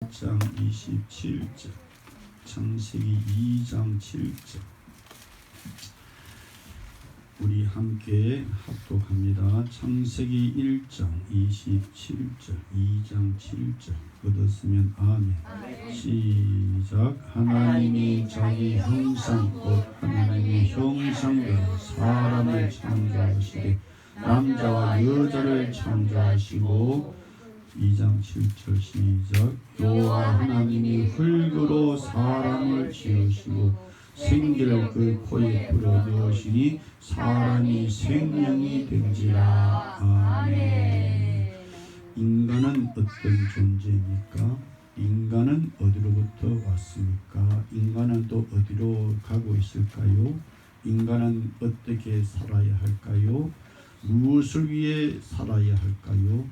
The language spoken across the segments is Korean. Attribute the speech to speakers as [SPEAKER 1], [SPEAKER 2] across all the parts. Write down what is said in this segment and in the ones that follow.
[SPEAKER 1] 1장 27절, 창세기 2장 7절. 우리 함께 합독합니다. 창세기 1장 27절, 2장 7절. 얻었으면 아멘. 시작. 하나님이 자기 형상 곧 하나님의 형상대로 사람을 창조하시되 남자와 여자를 창조하시고 2장 7절 시작. 여호와 하나님이 흙으로 사람을 지으시고 생기를 그 코에 불어넣으시니 사람이 생명이 된지라. 아멘. 인간은 어떤 존재입니까? 인간은 어디로부터 왔습니까? 인간은 또 어디로 가고 있을까요? 인간은 어떻게 살아야 할까요? 무엇을 위해 살아야 할까요?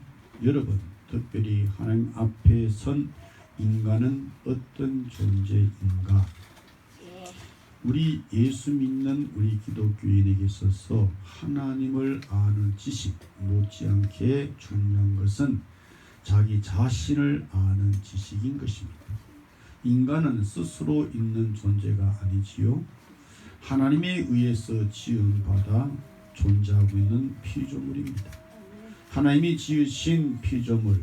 [SPEAKER 1] 여러분, 특별히 하나님 앞에 선 인간은 어떤 존재인가? 우리 예수 믿는 우리 기독교인에게 있어서 하나님을 아는 지식, 못지않게 중요한 것은 자기 자신을 아는 지식인 것입니다. 인간은 스스로 있는 존재가 아니지요. 하나님에 의해서 지음받아 존재하고 있는 피조물입니다. 하나님이 지으신 피조물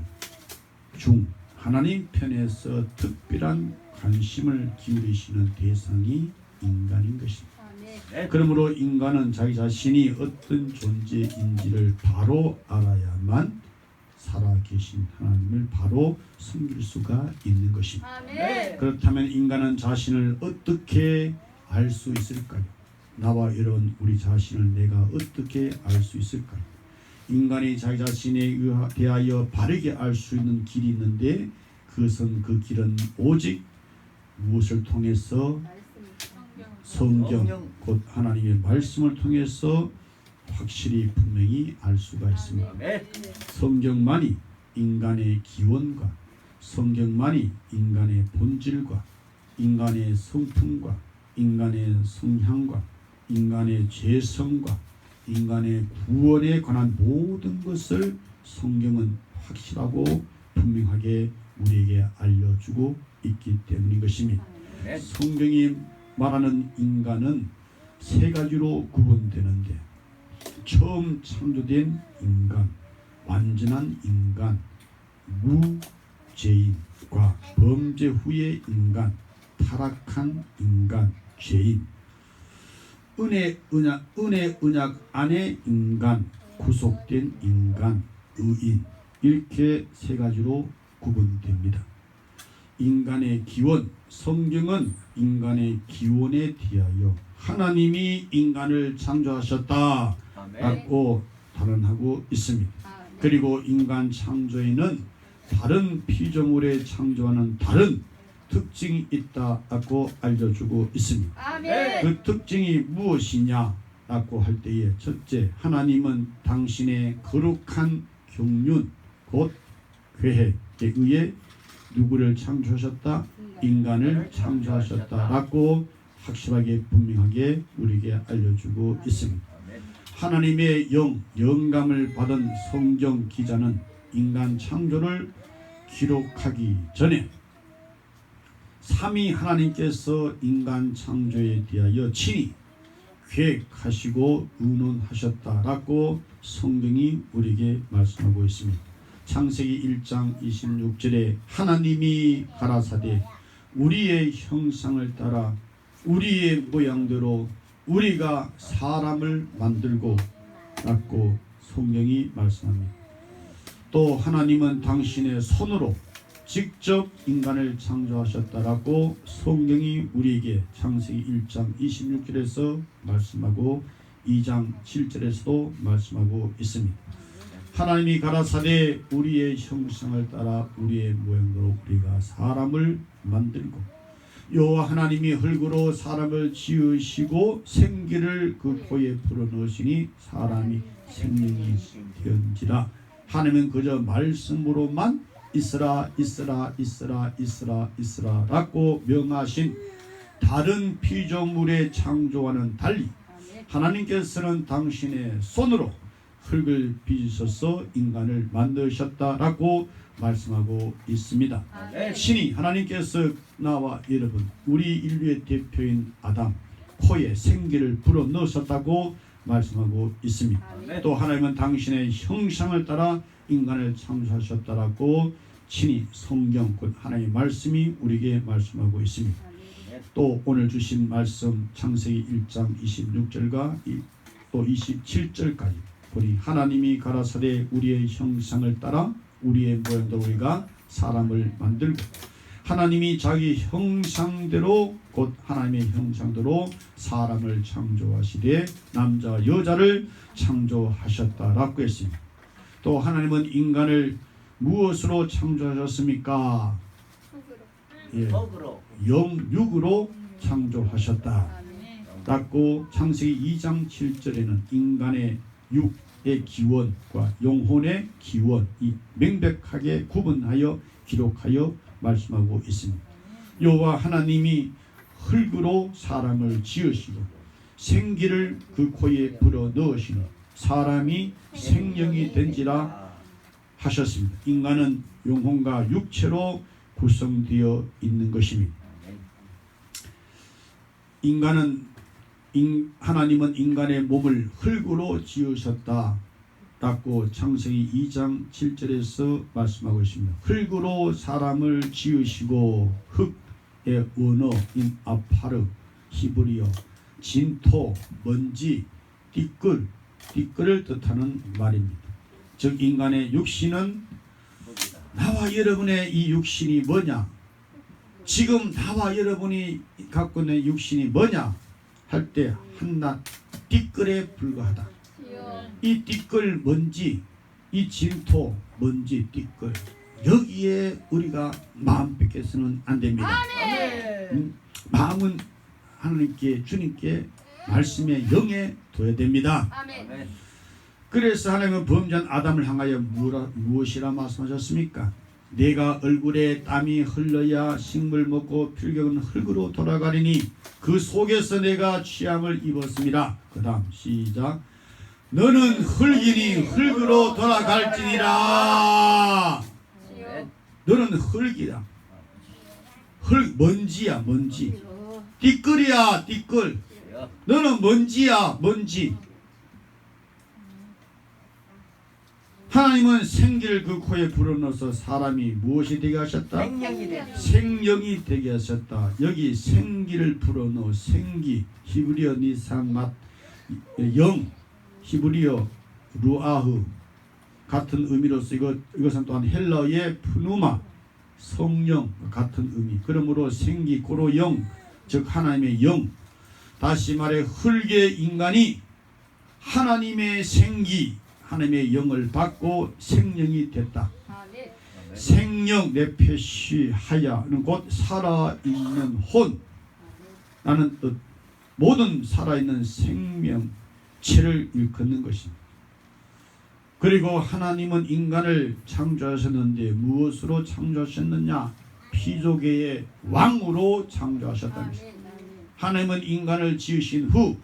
[SPEAKER 1] 중 하나님 편에서 특별한 관심을 기울이시는 대상이 인간인 것입니다. 그러므로 인간은 자기 자신이 어떤 존재인지를 바로 알아야만 살아계신 하나님을 바로 섬길 수가 있는 것입니다. 그렇다면 인간은 자신을 어떻게 알 수 있을까요? 나와 이런 우리 자신을 내가 어떻게 알 수 있을까요? 인간이 자기 자신에 대하여 바르게 알 수 있는 길이 있는데 그것은 그 길은 오직 무엇을 통해서? 성경, 곧 하나님의 말씀을 통해서 확실히 분명히 알 수가 있습니다. 성경만이 인간의 기원과 성경만이 인간의 본질과 인간의 성품과 인간의 성향과 인간의 죄성과 인간의 구원에 관한 모든 것을 성경은 확실하고 분명하게 우리에게 알려주고 있기 때문인 것입니다. 성경이 말하는 인간은 세 가지로 구분되는데, 처음 창조된 인간, 완전한 인간, 무죄인과 범죄 후의 인간, 타락한 인간, 죄인, 은혜 언약 안의 인간, 구속된 인간, 의인, 이렇게 세 가지로 구분됩니다. 인간의 기원, 성경은 인간의 기원에 대하여 하나님이 인간을 창조하셨다 라고 단언하고 있습니다. 그리고 인간 창조에는 다른 피조물의 창조와는 다른 특징이 있다고 알려주고 있습니다. 그 특징이 무엇이냐 라고 할 때에, 첫째, 하나님은 당신의 거룩한 경륜 곧 계획에 의해 누구를 창조하셨다? 인간을 창조하셨다라고 확실하게 분명하게 우리에게 알려주고 있습니다. 하나님의 영감을 받은 성경 기자는 인간 창조를 기록하기 전에 삼위 하나님께서 인간 창조에 대하여 친히 계획하시고 의논하셨다라고 성경이 우리에게 말씀하고 있습니다. 창세기 1장 26절에 하나님이 가라사대 우리의 형상을 따라 우리의 모양대로 우리가 사람을 만들고 라고 성경이 말씀합니다. 또 하나님은 당신의 손으로 직접 인간을 창조하셨다라고 성경이 우리에게 창세기 1장 26절에서 말씀하고 2장 7절에서도 말씀하고 있습니다. 하나님이 가라사대 우리의 형상을 따라 우리의 모양대로 우리가 사람을 만들고, 여호와 하나님이 흙으로 사람을 지으시고 생기를 그 코에 불어넣으시니 사람이 생명이 되었지라. 하나님은 그저 말씀으로만 있으라 라고 명하신 다른 피조물의 창조와는 달리 하나님께서는 당신의 손으로 흙을 빚으셔서 인간을 만드셨다라고 말씀하고 있습니다. 신이 하나님께서 나와 여러분 우리 인류의 대표인 아담 코에 생기를 불어 넣으셨다고 말씀하고 있습니다. 또 하나님은 당신의 형상을 따라 인간을 창조하셨다라고 친히 성경 곧 하나님의 말씀이 우리에게 말씀하고 있습니다. 또 오늘 주신 말씀 창세기 1장 26절과 또 27절까지 보니 하나님이 가라사대 우리의 형상을 따라 우리의 모양대로 우리가 사람을 만들고 하나님이 자기 형상대로 곧 하나님의 형상대로 사람을 창조하시되 남자 여자를 창조하셨다라고 했습니다. 또 하나님은 인간을 무엇으로 창조하셨습니까? 예, 영육으로 창조하셨다 라고 창세기 2장 7절에는 인간의 육의 기원과 영혼의 기원이 명백하게 구분하여 기록하여 말씀하고 있습니다. 여호와 하나님이 흙으로 사람을 지으시고 생기를 그 코에 불어 넣으시니 사람이 생명이 된지라 하셨습니다. 인간은 영혼과 육체로 구성되어 있는 것입니다. 하나님은 인간의 몸을 흙으로 지으셨다 라고 창세기 2장 7절에서 말씀하고 있습니다. 흙으로 사람을 지으시고 흙의 언어인 아파르, 히브리어, 진토, 먼지, 띠끌을 뜻하는 말입니다. 즉 인간의 육신은 나와 여러분의 이 육신이 뭐냐? 지금 나와 여러분이 갖고 있는 육신이 뭐냐? 할 때 한낱 띠끌에 불과하다. 이 띠끌 먼지, 이 진토 먼지 띠끌 여기에 우리가 마음 뺏겨서는 안 됩니다. 마음은 하나님께 주님께 말씀의 영에 둬야 됩니다. 그래서 하나님은 범죄한 아담을 향하여 무엇이라 말씀하셨습니까? 내가 얼굴에 땀이 흘러야 식물 먹고 필경은 흙으로 돌아가리니 그 속에서 내가 취함을 입었습니다. 그 다음 시작. 너는 흙이니 흙으로 돌아갈지니라. 너는 흙이야. 흙 먼지야 먼지. 띠끌이야 띠끌. 너는 먼지야 먼지. 하나님은 생기를 그 코에 불어넣어서 사람이 무엇이 되게 하셨다? 생명이 되게 하셨다. 여기 생기를 불어넣어 생기 히브리어 니산맛 영 히브리어 루아흐 같은 의미로서 이것은 또한 헬라어의 푸누마 성령 같은 의미. 그러므로 생기 고로 영 즉 하나님의 영. 다시 말해 흙의 인간이 하나님의 생기 하나님의 영을 받고 생명이 됐다. 생명 네페시 하야는 곧 살아있는 혼 라는 뜻. 모든 살아있는 생명체를 일컫는 것입니다. 그리고 하나님은 인간을 창조하셨는데 무엇으로 창조하셨느냐? 피조계의 왕으로 창조하셨다는 것입니다. 하나님은 인간을 지으신 후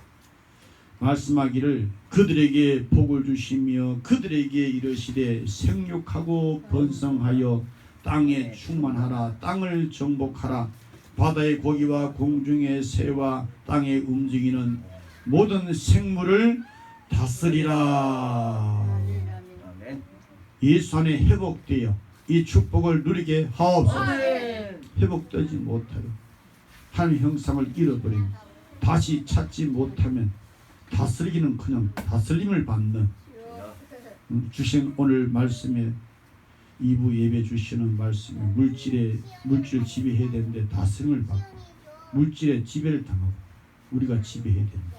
[SPEAKER 1] 말씀하기를 그들에게 복을 주시며 그들에게 이르시되 생육하고 번성하여 땅에 충만하라. 땅을 정복하라. 바다의 고기와 공중의 새와 땅에 움직이는 모든 생물을 다스리라. 예수 안에 회복되어 이 축복을 누리게 하옵소서. 회복되지 못하여 하나님의 형상을 잃어버리고 다시 찾지 못하면 다스리기는 그냥 다스림을 받는 주신 오늘 말씀에 2부 예배 주시는 말씀에 물질을 지배해야 되는데 다스림을 받고 물질의 지배를 당하고 우리가 지배해야 됩니다.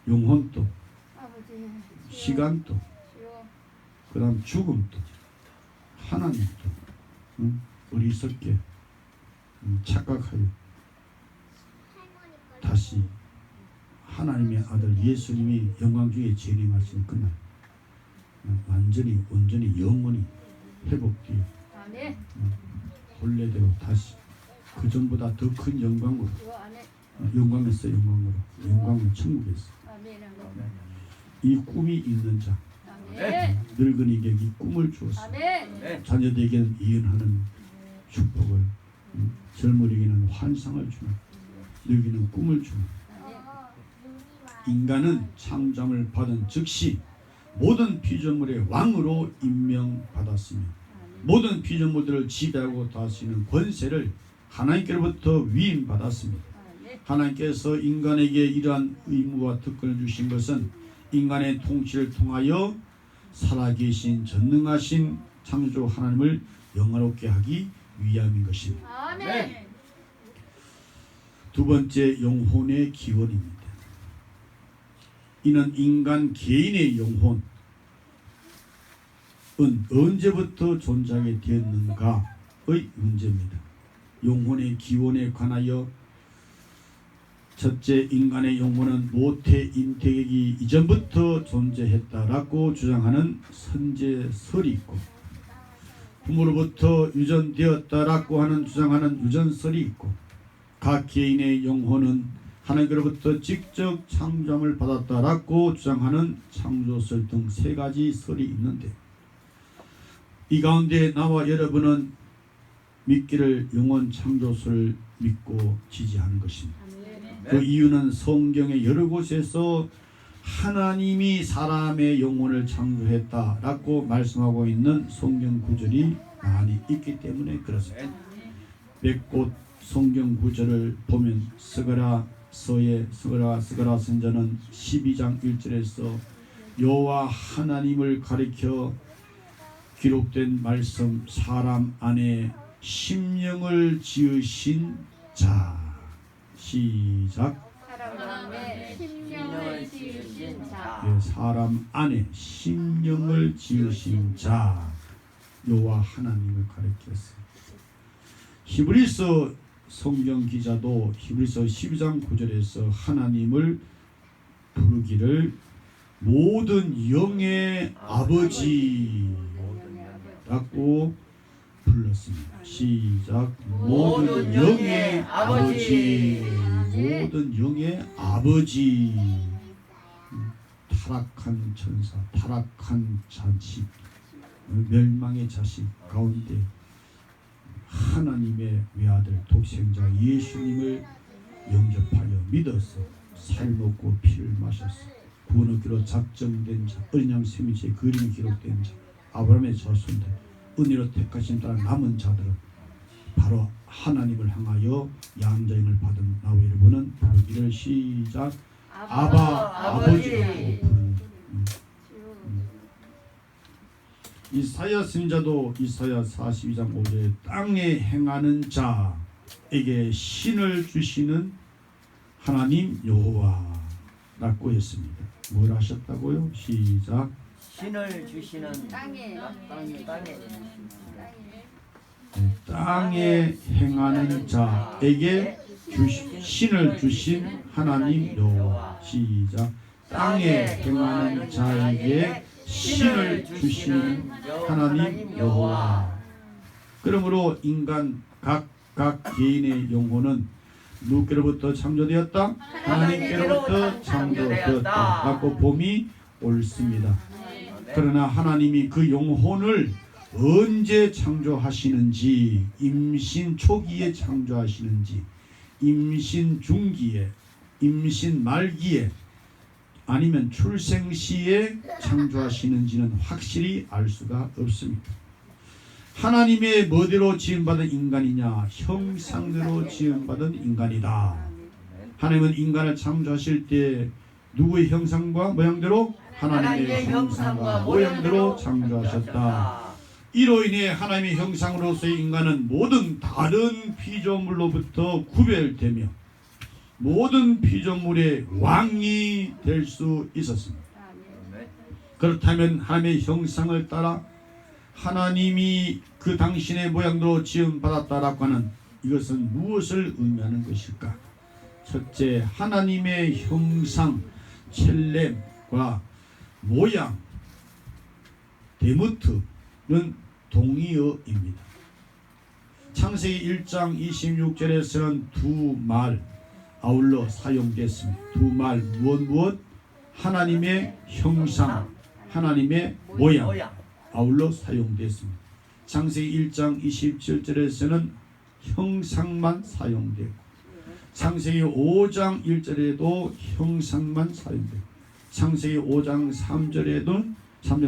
[SPEAKER 1] 영혼도 시간도 그 다음 죽음도 하나님도 어리석게 착각하여 다시 하나님의 아들 예수님이 영광 중에 재림하신 그날 완전히 온전히 영원히 회복되어 혼례대로 다시 그 전보다 더 큰 영광으로 영광에서 영광으로 영광은 천국에서 이 꿈이 있는 자 늙은이에게 이 꿈을 주었어. 자녀들에게는 이은하는 축복을, 젊은이에게는 환상을 주는, 늙이는 꿈을 주는. 인간은 창조함을 받은 즉시 모든 피조물의 왕으로 임명받았으며 모든 피조물들을 지배하고 다스리는 권세를 하나님께로부터 위임받았습니다. 하나님께서 인간에게 이러한 의무와 특권을 주신 것은 인간의 통치를 통하여 살아계신 전능하신 창조 하나님을 영화롭게 하기 위함인 것입니다. 두 번째, 영혼의 기원입니다. 이는 인간 개인의 영혼은 언제부터 존재하게 되었는가의 문제입니다. 영혼의 기원에 관하여 첫째, 인간의 영혼은 모태 잉태되기 이전부터 존재했다라고 주장하는 선제설이 있고, 부모로부터 유전되었다라고 하는 주장하는 유전설이 있고, 각 개인의 영혼은 하나님께로부터 직접 창조함을 받았다라고 주장하는 창조설 등 세 가지 설이 있는데, 이 가운데 나와 여러분은 믿기를 영혼 창조설을 믿고 지지하는 것입니다. 그 이유는 성경의 여러 곳에서 하나님이 사람의 영혼을 창조했다라고 말씀하고 있는 성경 구절이 많이 있기 때문에 그렇습니다. 몇 곳 성경 구절을 보면 스가랴 선지자는 12장 1절에서 여호와 하나님을 가리켜 기록된 말씀, 사람 안에 심령을 지으신 자. 시작.
[SPEAKER 2] 사람 안에 심령을 지으신 자.
[SPEAKER 1] 예, 사람 안에 심령을 지으신 자. 여호와 하나님을 가리켰어요. 히브리서 성경 기자도 히브리서 12장 9절에서 하나님을 부르기를 모든 영의 아버지라고 불렀습니다. 시작. 모든 영의 아버지. 모든 영의 아버지. 타락한 천사, 타락한 자식, 멸망의 자식 가운데 하나님의 외아들 독생자 예수님을 영접하여 믿어서 살먹고 피를 마셨어. 구원 얻기로 작정된 자, 어린 양 생명체의 그림이 기록된 자, 아브라함의 자손들, 은혜로 택하신 따라 남은 자들은 바로 하나님을 향하여 양자임을 받은 나와 여러분은 부르기를 시작. 아버지라고 부르는. 이사야 선지자도 이사야 42장 5절에 땅에 행하는 자에게 신을 주시는 하나님 여호와라고 했습니다. 뭘 하셨다고요? 시작.
[SPEAKER 3] 신을 주시는
[SPEAKER 2] 땅에
[SPEAKER 1] 땅에 행하는 자에게 신을 주신 하나님 여호와. 시작. 땅에 행하는 자에게 신을 주시는 하나님 여호와. 그러므로 인간 각 개인의 영혼은 누구로부터 창조되었다? 하나님께로부터 창조되었다 라고 봄이 옳습니다. 그러나 하나님이 그 영혼을 언제 창조하시는지, 임신 초기에 창조하시는지, 임신 중기에, 임신 말기에, 아니면 출생 시에 창조하시는지는 확실히 알 수가 없습니다. 하나님의 뭐대로 지음받은 인간이냐? 형상대로 지음받은 인간이다. 하나님은 인간을 창조하실 때 누구의 형상과 모양대로? 하나님의 형상과 모양대로 창조하셨다. 이로 인해 하나님의 형상으로서의 인간은 모든 다른 피조물로부터 구별되며 모든 피조물의 왕이 될 수 있었습니다. 그렇다면 하나님의 형상을 따라 하나님이 그 당신의 모양대로 지음받았다라고 하는 이것은 무엇을 의미하는 것일까? 첫째, 하나님의 형상, 첼렘과 모양, 데무트는 동의어입니다. 창세기 1장 26절에서는 두 말 아울러 사용됐습니다. 두 말 무엇? 하나님의 형상, 하나님의 모양
[SPEAKER 3] 모양.
[SPEAKER 1] 아울러 사용됐습니다. 창세기 1장 27절에서는 형상만 사용되고 창세기 5장 1절에도 형상만 사용되고 창세기 5장 3절에도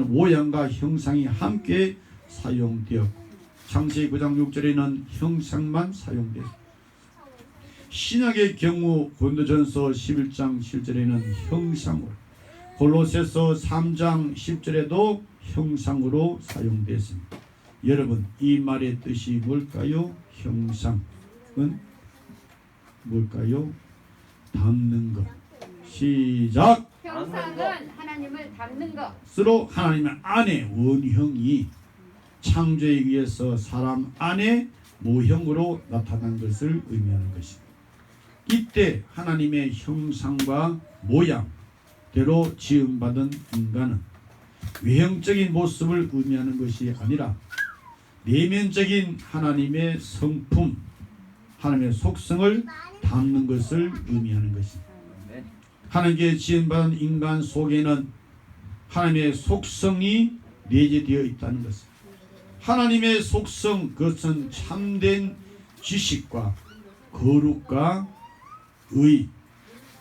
[SPEAKER 1] 모양과 형상이 함께 사용되었고 창세기 9장 6절에는 형상만 사용되었습니다. 신약의 경우 고린도전서 11장 7절에는 형상으로 골로새서 3장 10절에도 형상으로 사용됐습니다. 여러분 이 말의 뜻이 뭘까요? 형상은 뭘까요? 닮는 것. 시작!
[SPEAKER 2] 형상은 하나님을 닮는 것.
[SPEAKER 1] 스스로 하나님의 안에 원형이 창조에 의해서 사람 안에 모형으로 나타난 것을 의미하는 것입니다. 이때 하나님의 형상과 모양대로 지음받은 인간은 외형적인 모습을 의미하는 것이 아니라 내면적인 하나님의 성품, 하나님의 속성을 담는 것을 의미하는 것입니다. 하나님께 지음받은 인간 속에는 하나님의 속성이 내재되어 있다는 것입니다. 하나님의 속성, 그것은 참된 지식과 거룩과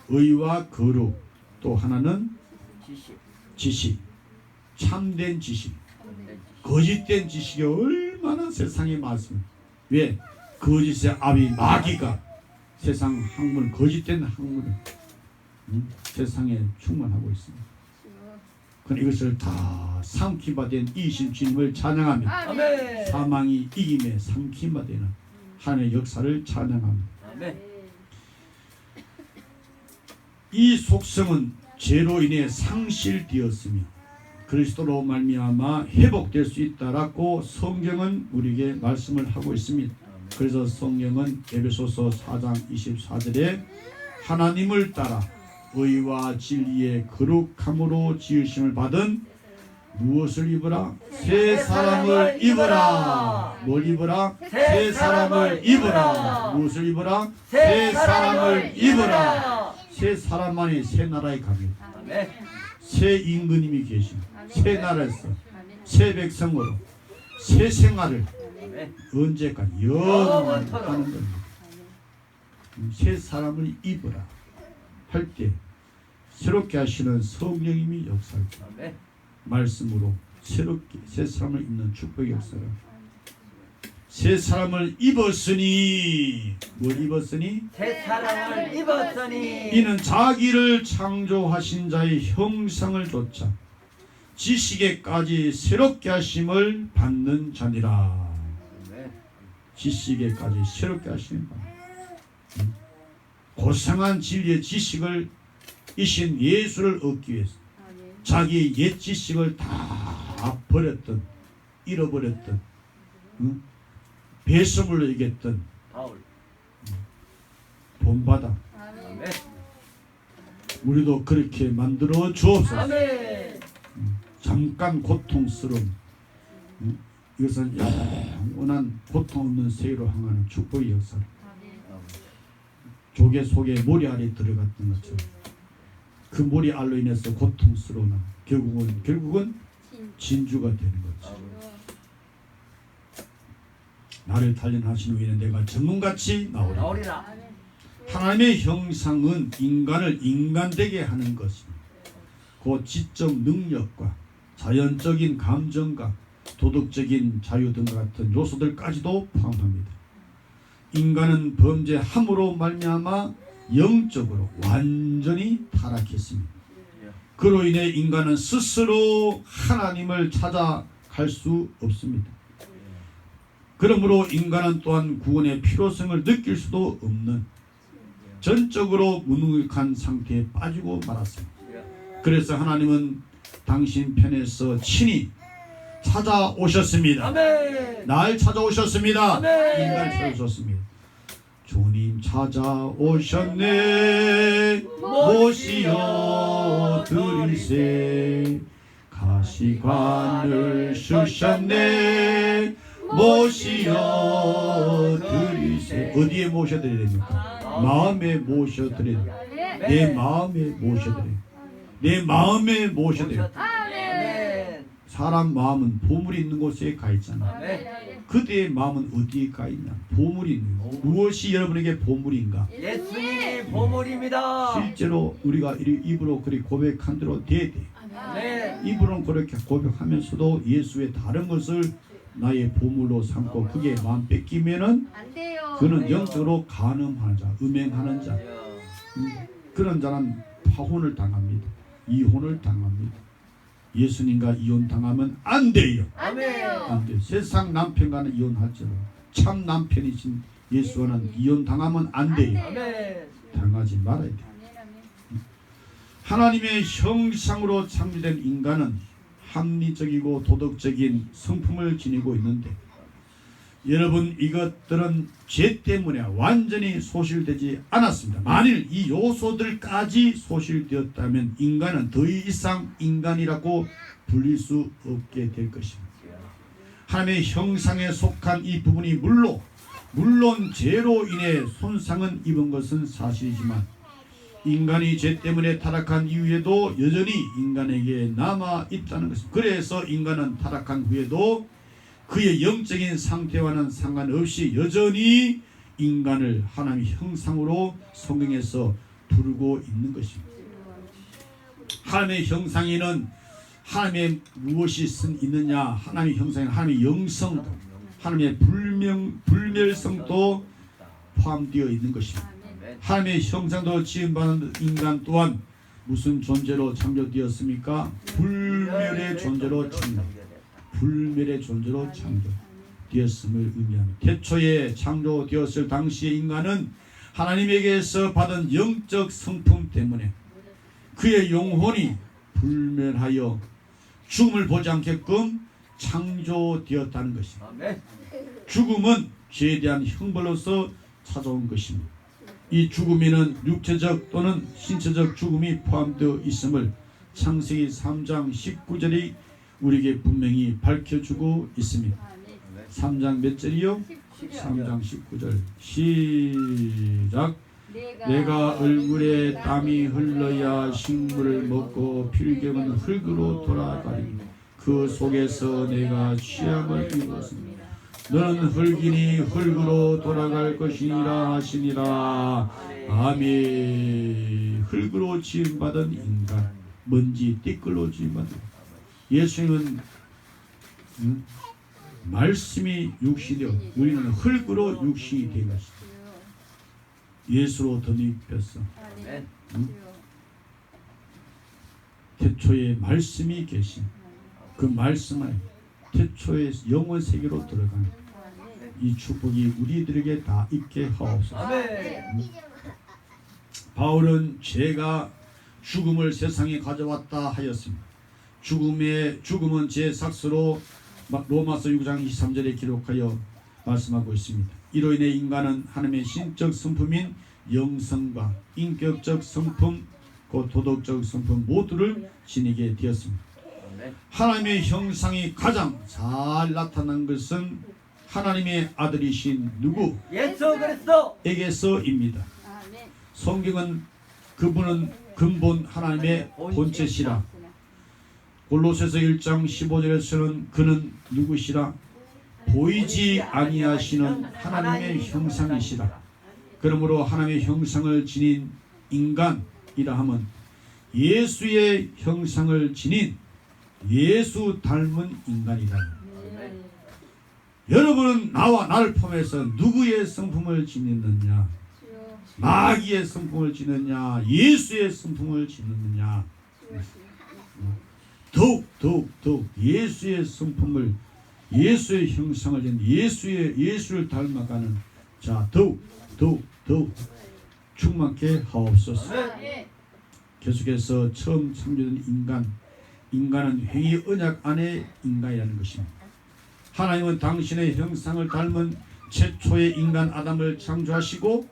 [SPEAKER 1] 의와 거룩, 또 하나는 지식, 참된 지식, 거짓된 지식이 얼마나 세상에 많습니다. 왜? 거짓의 아비 마귀가 세상 학문, 거짓된 학문을 세상에 충만하고 있습니다. 그럼 이것을 다 삼키바 된 이신 주님을 찬양하며
[SPEAKER 3] 아멘.
[SPEAKER 1] 사망이 이김에 삼키바 되는 하나님의 역사를 찬양합니다.
[SPEAKER 3] 아멘.
[SPEAKER 1] 이 속성은 죄로 인해 상실되었으며 그리스도로 말미암아 회복될 수 있다라고 성경은 우리에게 말씀을 하고 있습니다. 그래서 성경은 에베소서 4장 24절에 하나님을 따라 의와 진리의 거룩함으로 지으심을 받은 무엇을 입으라? 새 사람을 입으라. 뭘 입으라? 새 사람을 입으라. 무엇을 입으라? 새 사람을 입으라. 새 사람만이 새 나라에 갑니다. 새 임금님이 계십니다. 새 나라에서 새 백성으로 새 생활을 언제까지 영원히 하는 겁니다. 새 사람을 입으라 할 때 새롭게 하시는 성령님이 역사할 때 말씀으로 새롭게 새 사람을 입는 축복의 역사를 새 사람을 입었으니 뭘 입었으니?
[SPEAKER 3] 새 사람을 입었으니
[SPEAKER 1] 이는 자기를 창조하신 자의 형상을 좇아 지식에까지 새롭게 하심을 받는 자니라. 지식에까지 새롭게 하심을 받는 고상한 진리의 지식을 이신 예수를 얻기 위해서 자기의 옛 지식을 다 버렸던 잃어버렸던 배설물로 여겼던 본받아 우리도 그렇게 만들어 주옵소서. 잠깐 고통스러운 이것은 영원한 고통 없는 세계로 향하는 축복의 역사. 조개 속에 모리 알이 들어갔던 것처럼 그 모리 알로 인해서 고통스러운 결국은 진주가 되는 거죠. 나를 단련하신 후에는 내가 전문같이 나오리라. 하나님의 형상은 인간을 인간되게 하는 것입니다. 그 지적 능력과 자연적인 감정과 도덕적인 자유 등과 같은 요소들까지도 포함합니다. 인간은 범죄함으로 말미암아 영적으로 완전히 타락했습니다. 그로 인해 인간은 스스로 하나님을 찾아갈 수 없습니다. 그러므로 인간은 또한 구원의 필요성을 느낄 수도 없는 전적으로 무능력한 상태에 빠지고 말았습니다. 그래서 하나님은 당신 편에서 친히 찾아오셨습니다.
[SPEAKER 3] 아멘.
[SPEAKER 1] 날 찾아오셨습니다.
[SPEAKER 3] 아멘.
[SPEAKER 1] 인간을 찾아오셨습니다. 주님 찾아오셨네 모시어 드리세 가시관을 쓰셨네 모시어 드리세. 어디에 모셔드려야 됩니까? 마음에 모셔드려야 됩니다. 내 마음에 모셔드려야 됩니다. 내 마음에 모셔드려야 됩니다. 사람 마음은 보물이 있는 곳에 가 있잖아.
[SPEAKER 3] 아멘.
[SPEAKER 1] 그대의 마음은 어디에 가 있냐? 보물이 있는 거. 무엇이 여러분에게 보물인가?
[SPEAKER 3] 예수님이 보물입니다.
[SPEAKER 1] 실제로 우리가 입으로 그리 고백한 대로 돼야 돼.
[SPEAKER 3] 아멘.
[SPEAKER 1] 입으로는 그렇게 고백하면서도 예수의 다른 것을 나의 보물로 삼고 그게 마음 뺏기면은
[SPEAKER 2] 안 돼요.
[SPEAKER 1] 그는 영적으로 간음하는 자, 음행하는 자, 그런 자는 파혼을 당합니다. 이혼을 당합니다. 예수님과 이혼 당하면 안 돼요.
[SPEAKER 2] 안 돼요.
[SPEAKER 1] 안 돼. 세상 남편과는 이혼할지라도 참 남편이신 예수와는 이혼 당하면 안 돼요.
[SPEAKER 3] 아멘.
[SPEAKER 1] 당하지 말아야 돼. 하나님의 형상으로 창조된 인간은 합리적이고 도덕적인 성품을 지니고 있는데 여러분 이것들은 죄 때문에 완전히 소실되지 않았습니다. 만일 이 요소들까지 소실되었다면 인간은 더 이상 인간이라고 불릴 수 없게 될 것입니다. 하나님의 형상에 속한 이 부분이 물론 죄로 인해 손상은 입은 것은 사실이지만 인간이 죄 때문에 타락한 이후에도 여전히 인간에게 남아 있다는 것입니다. 그래서 인간은 타락한 후에도 그의 영적인 상태와는 상관없이 여전히 인간을 하나님의 형상으로 성경에서 부르고 있는 것입니다. 하나님의 형상에는 하나님의 무엇이 있느냐? 하나님의 형상에는 하나님의 영성도, 하나님의 불멸성도 포함되어 있는 것입니다. 하나님의 형상도 지음받은 인간 또한 무슨 존재로 창조되었습니까? 불멸의 존재로 창조되었음을 의미합니다. 태초에 창조되었을 당시의 인간은 하나님에게서 받은 영적 성품 때문에 그의 영혼이 불멸하여 죽음을 보지 않게끔 창조되었다는 것입니다. 죽음은 죄에 대한 형벌로서 찾아온 것입니다. 이 죽음에는 육체적 또는 신체적 죽음이 포함되어 있음을 창세기 3장 19절이 우리에게 분명히 밝혀주고 있습니다. 3장 몇 절이요? 3장 19절 시작. 내가 얼굴에 땀이 흘러야 식물을 먹고 필경은 흙으로 돌아가리니 그 속에서 내가 취함을 입었습니다. 너는 흙이니 흙으로 돌아갈 것이니라 하시니라. 아멘. 흙으로 지음받은 인간, 먼지 띠끌로 지음받은 예수님은 말씀이 육신이요 우리는 흙으로 육신이 된 것이다. 예수로 덧입혔어. 태초에 말씀이 계신 그 말씀 안에 태초의 영원 세계로 들어가는 이 축복이 우리들에게 다 있게 하옵소서. 바울은 죄가 죽음을 세상에 가져왔다 하였습니다. 죽음은 제 삭스로 로마서 6장 23절에 기록하여 말씀하고 있습니다. 이로 인해 인간은 하나님의 신적 성품인 영성과 인격적 성품, 그 도덕적 성품 모두를 지니게 되었습니다. 하나님의 형상이 가장 잘 나타난 것은 하나님의 아들이신 누구?
[SPEAKER 3] 예수 그리스도에게서입니다.
[SPEAKER 1] 성경은 그분은 근본 하나님의 본체시라. 골로새서 1장 15절에서는 그는 누구시라? 보이지 아니하시는 하나님의 형상이시라. 그러므로 하나님의 형상을 지닌 인간이라 하면 예수의 형상을 지닌 예수 닮은 인간이다. 여러분은 나와 나를 포함해서 누구의 성품을 지녔느냐? 마귀의 성품을 지느냐? 예수의 성품을 지느냐? 더욱 예수의 성품을, 예수의 형상을 지닌 예수를 닮아가는 자 더욱 충만케 하옵소서. 계속해서 처음 창조된 인간은 행위 언약 안의 인간이라는 것입니다. 하나님은 당신의 형상을 닮은 최초의 인간 아담을 창조하시고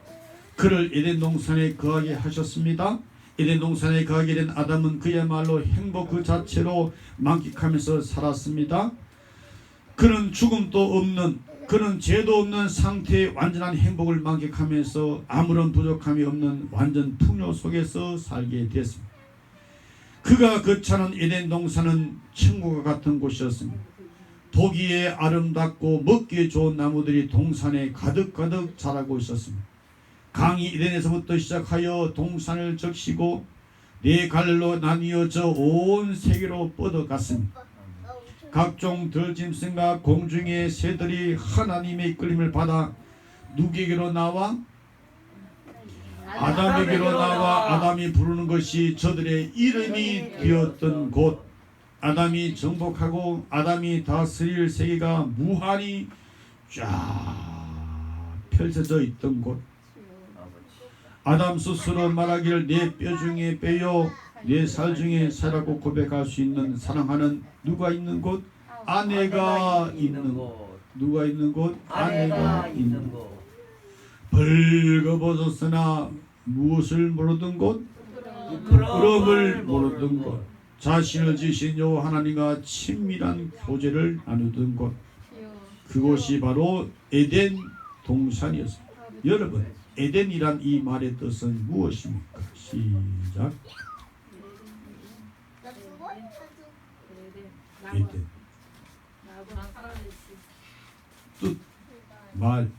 [SPEAKER 1] 그를 에덴 동산에 거하게 하셨습니다. 에덴 동산에 거하게 된 아담은 그야말로 행복 그 자체로 만끽하면서 살았습니다. 그는 죽음도 없는, 그는 죄도 없는 상태의 완전한 행복을 만끽하면서 아무런 부족함이 없는 완전 풍요 속에서 살게 됐습니다. 그가 거처하는 에덴 동산은 천국과 같은 곳이었습니다. 보기에 아름답고 먹기에 좋은 나무들이 동산에 가득가득 자라고 있었습니다. 강이 에덴에서부터 시작하여 동산을 적시고 네 갈로 나뉘어져 온 세계로 뻗어갔습니다. 각종 들짐승과 공중의 새들이 하나님의 이끌림을 받아 누구에게로 나와? 아담에게로 나와 아담이 부르는 것이 저들의 이름이 되었던 곳, 아담이 정복하고 아담이 다스릴 세계가 무한히 쫙 펼쳐져 있던 곳, 아담 스스로 말하기를 내 뼈 중에 뼈요 내 살 중에 살라고 고백할 수 있는 사랑하는 누가 있는 곳? 아내가 있는 곳. 누가 있는 곳? 아내가 있는 곳. 벌거벗었으나 무엇을 모르던 곳? 부끄러움을 모르던 곳. 자신을 지으신 여호와 하나님과 친밀한 교제를 나누던 곳. 그곳이 바로 에덴 동산이었습니다. 여러분, 에덴이란 이 말의 뜻은 무엇입니까? 시작. 에덴. 뜻, 말.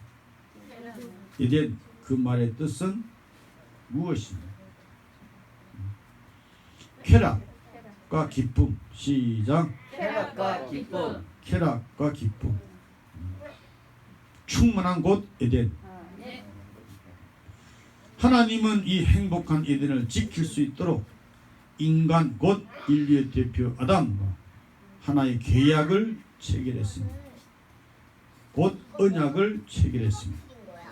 [SPEAKER 1] 에덴, 그 말의 뜻은 무엇입니까? 쾌락과 기쁨. 시작.
[SPEAKER 3] 쾌락과 기쁨.
[SPEAKER 1] 쾌락과 기쁨. 충만한 곳 에덴. 하나님은 이 행복한 에덴을 지킬 수 있도록 인간 곧 인류의 대표 아담과 하나의 계약을 체결했습니다. 곧 언약을 체결했습니다.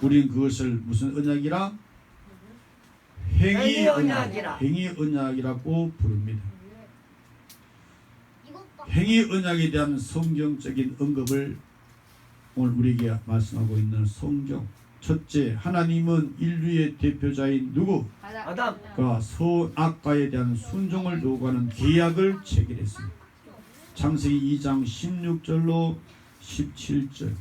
[SPEAKER 1] 우리는 그것을 무슨 언약이라? 행위 언약, 행위 언약이라고 부릅니다. 행위 언약에 대한 성경적인 언급을 오늘 우리에게 말씀하고 있는 성경. 첫째, 하나님은 인류의 대표자인 누구? 아담과 선악과에 대한 순종을 요구하는 계약을 체결했습니다. 창세기 2장 16절로 17절.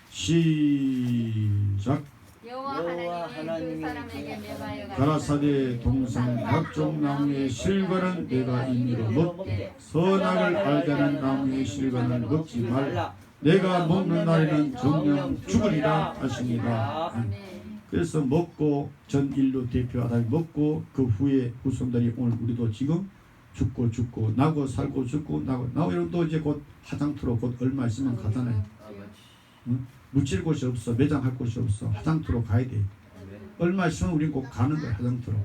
[SPEAKER 1] 시작.
[SPEAKER 2] 여호와 하나님이 그 사람에게 매가여
[SPEAKER 1] 가라사대 동산 각종 나무의 실과는 내가 임의로 먹되 선악을 알게 하는 나무의 실과는 먹지 말라. 내가 먹는 날에는 정령 죽으리라 하시니라. 그래서 먹고 전 인류 대표 아담이 먹고 그 후에 후손들이 오늘 우리도 지금 죽고 나고 살고 죽고 나고 여러분도 이제 곧 화장터로 곧 얼마 있으면 가잖아요. 응? 묻힐 곳이 없어. 매장할 곳이 없어. 화장터로 가야 돼. 얼마 있으면 우린 꼭 가는 거야. 화장터로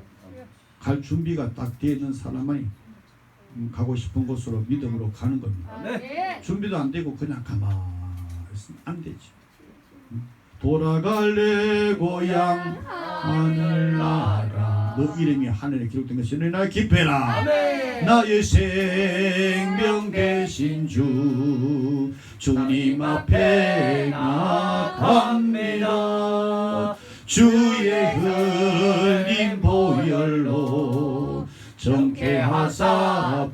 [SPEAKER 1] 갈 준비가 딱 되어 있는 사람만이 가고 싶은 곳으로 믿음으로 가는 겁니다. 준비도 안 되고 그냥 가만히 있으면 안 되지. 돌아갈래 고향 하늘나라. 너 이름이 하늘에 기록된 것이 너희나 기뻐해라. 나의 생명 되신 주 주님 앞에 나갑니다. 주의 흘린 보혈로 정케하사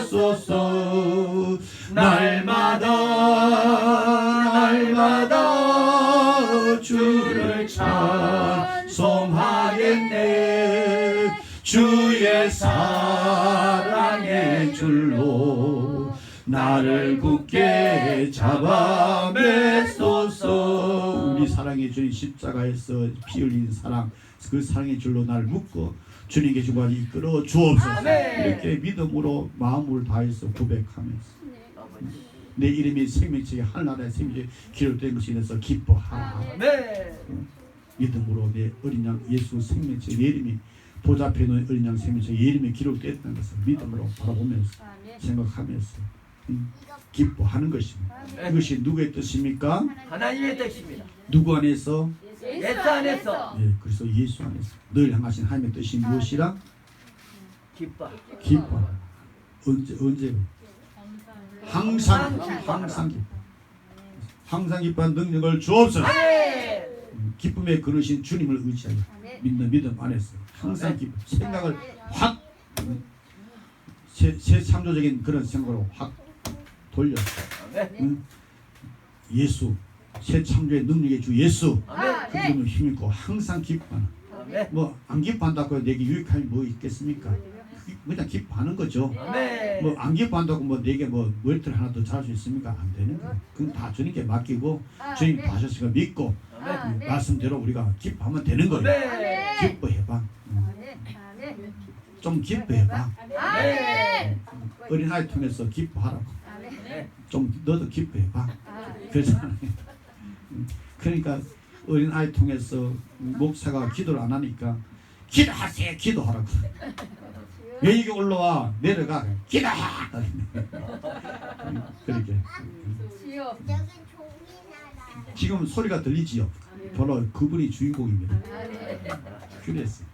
[SPEAKER 1] 받아주소서. 날마다 주를 찬송하겠네. 주의 사랑의 줄로 나를 굳게 잡아 매소서. 우리 사랑의 주님 십자가에서 피 흘린 사랑, 그 사랑의 줄로 나를 묶고 주님께 주가 이끌어 주옵소서. 이렇게 믿음으로 마음을 다해서 고백하면서 내 이름이 생명책에 하늘나라의 생명책에 기록된 것에 대해서 기뻐하라. 믿음으로 내 어린 양 예수 생명책에 내 이름이 보좌앞에 놓인 어린 양 생명책에 내 이름이 기록됐다는 것을 믿음으로 바라보면서 생각하면서 기뻐하는 것입니다. 이것이 누구의 뜻입니까?
[SPEAKER 3] 하나님의 뜻입니다.
[SPEAKER 1] 누구 안에서?
[SPEAKER 3] 예수 안에서.
[SPEAKER 1] 네, 그래서 예수 안에서 늘 향하신 하나님의 뜻이 무엇이라? 기뻐. 언제? 항상 기뻐. 항상 기뻐한 능력을 주옵소서. 기쁨에 그르신 주님을 의지하여 믿는 믿음 안에서 항상 기뻐. 생각을 확 새 창조적인 그런 생각으로 확 돌려. 예수 새 창조의 능력의 주 예수 그 이름을 힘입고 항상 기뻐하는. 뭐 안 기뻐한다고 내게 유익함이 뭐 있겠습니까? 그냥 기뻐하는 거죠.
[SPEAKER 3] 아멘.
[SPEAKER 1] 뭐 안 기뻐한다고 뭐 내게 뭐 머리털 하나 더 잘할 수 있습니까? 안 되는 거예요. 그건 다 주님께 맡기고 주님 다 하셨으니까 믿고
[SPEAKER 3] 아멘.
[SPEAKER 1] 말씀대로 우리가 기뻐하면 되는 거예요.
[SPEAKER 3] 아멘.
[SPEAKER 1] 기뻐해봐. 좀 기뻐해봐.
[SPEAKER 3] 아멘.
[SPEAKER 1] 어린아이 통해서 기뻐하라고.
[SPEAKER 3] 네.
[SPEAKER 1] 좀 너도 기뻐해봐. 그렇잖아요. 그러니까 어린아이 통해서 목사가 기도를 안 하니까 기도하세요. 기도하라고. 왜 이게 올라와 내려가 기도해. 그렇게. 지금 소리가 들리지요. 바로 그분이 주인공입니다. 그랬어.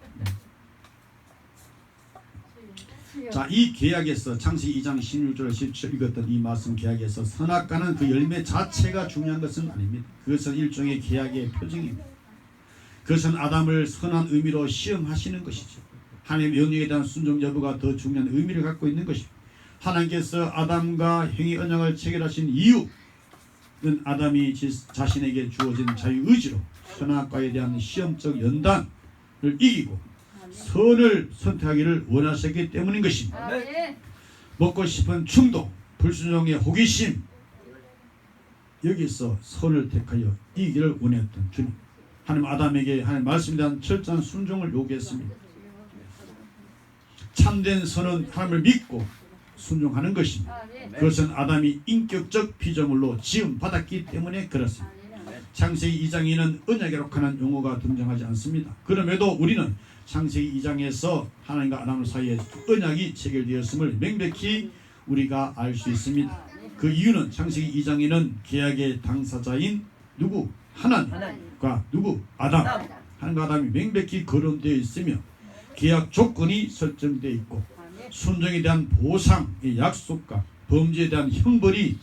[SPEAKER 1] 자, 이 계약에서 창세기 2장 16절 17절 읽었던 이 말씀 계약에서 선악과는 그 열매 자체가 중요한 것은 아닙니다. 그것은 일종의 계약의 표징입니다. 그것은 아담을 선한 의미로 시험하시는 것이죠. 하나님의 명령에 대한 순종 여부가 더 중요한 의미를 갖고 있는 것입니다. 하나님께서 아담과 행위 언약을 체결하신 이유는 아담이 자신에게 주어진 자유의지로 선악과에 대한 시험적 연단을 이기고 선을 선택하기를 원하셨기 때문인 것입니다. 먹고 싶은 충동, 불순종의 호기심, 여기서 선을 택하여 이기를 원했던 주님. 하나님 아담에게 하나님 말씀에 대한 철저한 순종을 요구했습니다. 참된 선은 하나님을 믿고 순종하는 것입니다. 그것은 아담이 인격적 피조물로 지음받았기 때문에 그렇습니다. 창세기 2장에는 언약에 관한 용어가 등장하지 않습니다. 그럼에도 우리는 창세기 2장에서 하나님과 아담 사이에 언약이 체결되었음을 명백히 우리가 알 수 있습니다. 그 이유는 창세기 2장에는 계약의 당사자인 누구? 하나님과 누구? 아담. 하나님과 아담이 명백히 거론되어 있으며 계약 조건이 설정되어 있고 순종에 대한 보상의 약속과 범죄에 대한 형벌이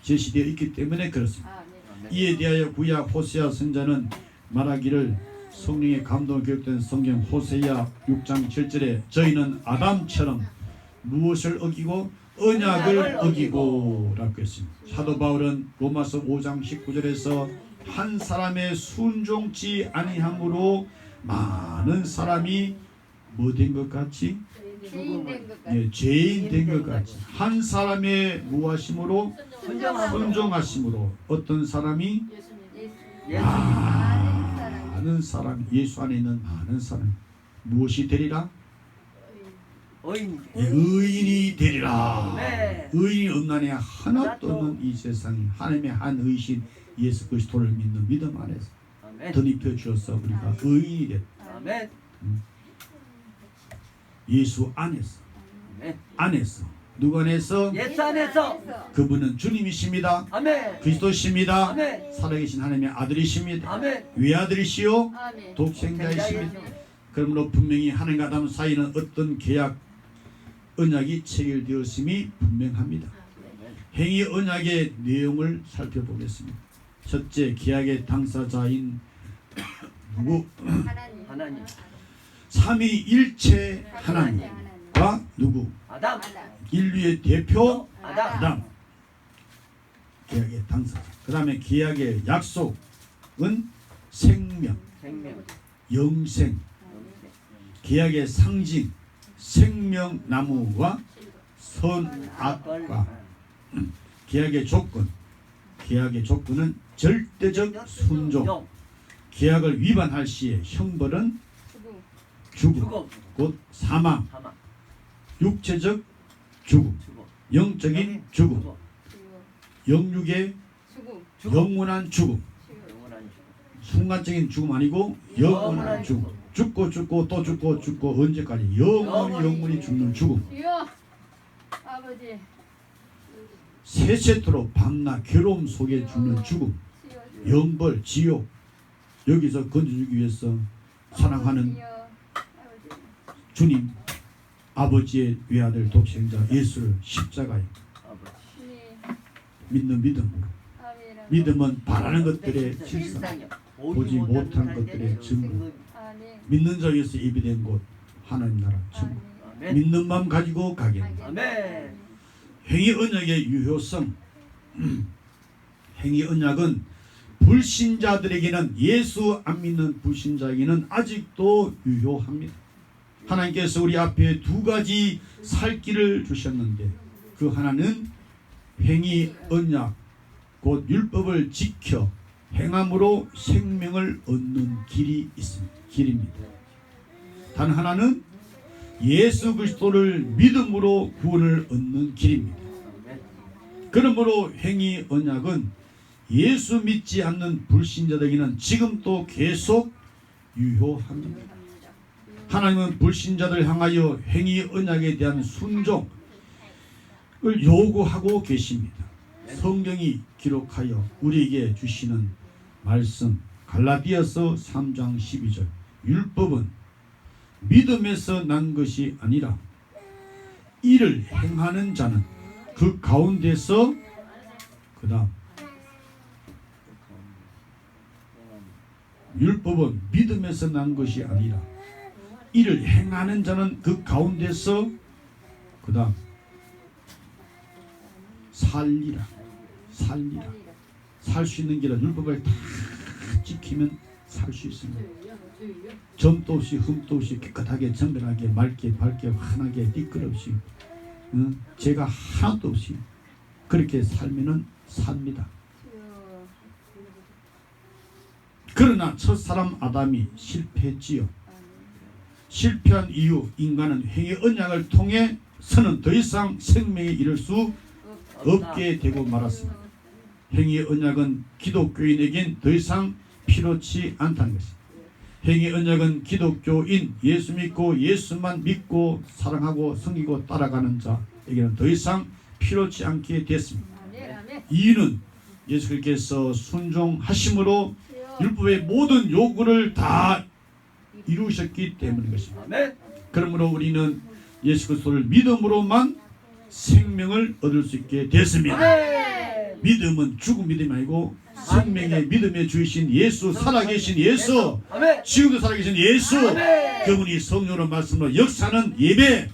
[SPEAKER 1] 제시되어 있기 때문에 그렇습니다. 이에 대하여 구약 호세아 선자는 말하기를 성령의 감동을 기록된 성경 호세아 6장 7절에 저희는 아담처럼 무엇을 어기고 언약을 어기고 라고 했습니다. 사도 바울은 로마서 5장 19절에서 한 사람의 순종치 아니함으로 많은 사람이 뭐 된 것 같이? 죄인 된 것 같이 한 사람의 무하심으로 순종하심으로 어떤 사람이? 많은 사람, 예수 안에 있는 많은 사람 무엇이 되리라? 의인이 되리라.
[SPEAKER 3] 네.
[SPEAKER 1] 의인이 없나니 하나도 없는 이 세상에 하나님의 한 의신 예수 그리스도를 믿는 믿음 안에서 덧입혀 주어서 우리가 의인이 됐다. 예수 안에서 안에서 누구 안에서?
[SPEAKER 3] 예수 안에서.
[SPEAKER 1] 그분은 주님이십니다.
[SPEAKER 3] 아멘.
[SPEAKER 1] 그리스도십니다.
[SPEAKER 3] 아멘.
[SPEAKER 1] 살아계신 하나님의 아들이십니다.
[SPEAKER 3] 아멘.
[SPEAKER 1] 외아들이시오 독생자이십니다. 그러므로 분명히 하나님과 아담 사이는 어떤 계약 언약이 체결되었음이 분명합니다. 행위 언약의 내용을 살펴보겠습니다. 첫째, 계약의 당사자인 누구?
[SPEAKER 3] 하나님.
[SPEAKER 1] 삼위일체 하나님과 누구?
[SPEAKER 3] 아담.
[SPEAKER 1] 인류의 대표
[SPEAKER 3] 아담.
[SPEAKER 1] 계약의 당사자. 그 다음에 계약의 약속은 생명, 영생. 계약의 상징 생명나무와 선악과. 계약의 조건. 계약의 조건은 절대적 순종. 계약을 위반할 시에 형벌은 죽음, 곧 사망. 육체적 죽음, 영적인 죽음, 영육의 영원한 죽음. 순간적인 죽음 아니고 영원한 죽음. 죽고 또 죽고 언제까지? 영원히 죽는 죽음.
[SPEAKER 2] 아버지.
[SPEAKER 1] 세세토록 밤낮 괴로움 속에 죽는 죽음. 영벌, 지옥. 여기서 건져주기 위해서 사랑하는 주님, 아버지의 외아들 독생자 예수를 십자가에 믿는 믿음으로. 믿음은 바라는 것들의 실상, 보지 못한 것들의 증거. 믿는 자 위에서 예비된 곳 하나님 나라 천국. 믿는 마음 가지고 가겠습니다. 행위 언약의 유효성. 행위 언약은 불신자들에게는, 예수 안 믿는 불신자에게는 아직도 유효합니다. 하나님께서 우리 앞에 두 가지 살 길을 주셨는데 그 하나는 행위 언약 곧 율법을 지켜 행함으로 생명을 얻는 길이 있습니다. 길입니다. 단 하나는 예수 그리스도를 믿음으로 구원을 얻는 길입니다. 그러므로 행위 언약은 예수 믿지 않는 불신자들에게는 지금도 계속 유효합니다. 하나님은 불신자들 향하여 행위 언약에 대한 순종을 요구하고 계십니다. 성경이 기록하여 우리에게 주시는 말씀 갈라디아서 3장 12절 율법은 믿음에서 난 것이 아니라 이를 행하는 자는 그 가운데서 그 다음 율법은 믿음에서 난 것이 아니라 이를 행하는 자는 그 가운데서 그 다음 살리라 살 수 있는 길은 율법을 다 지키면 살 수 있습니다. 점도 없이 흠도 없이 깨끗하게 정결하게 맑게 밝게 환하게 띠끌없이 죄가 하나도 없이 그렇게 살면은 삽니다. 그러나 첫사람 아담이 실패했지요. 실패한 이후 인간은 행위 언약을 통해서는 더 이상 생명에 이를 수 없게 되고 말았습니다. 행위 언약은 기독교인에겐 더 이상 필요치 않다는 것입니다. 행위 언약은 기독교인 예수 믿고 예수만 믿고 사랑하고 섬기고 따라가는 자에게는 더 이상 필요치 않게 됐습니다. 이유는 예수께서 순종하심으로 율법의 모든 요구를 다 이루셨기 때문인 것입니다. 그러므로 우리는 예수 그리스도를 믿음으로만 생명을 얻을 수 있게 됐습니다. 믿음은 죽은 믿음이 아니고 생명의 믿음에 주이신 예수, 살아계신 예수, 지금도 살아계신 예수, 그분이 성령으로 말씀으로 역사는 예배,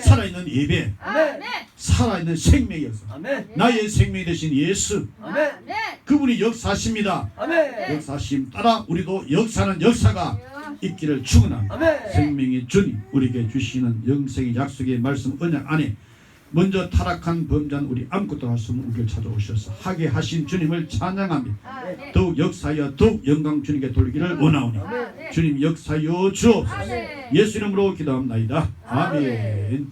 [SPEAKER 1] 살아있는 예배, 살아있는 생명의 역사, 나의 생명이 되신 예수, 그분이 역사하십니다. 역사하심 따라 우리도 역사는 역사가 있기를 축원합니다. 생명의 주님 우리에게 주시는 영생의 약속의 말씀 언약 안에 먼저 타락한 범자는 우리 아무것도 할 수 없는 우리를 찾아오셔서 하게 하신 주님을 찬양합니다. 더욱 역사하여 더욱 영광 주님께 돌리기를 원하오니 주님 역사하여 주옵소서. 예수 이름으로 기도합나이다. 아멘.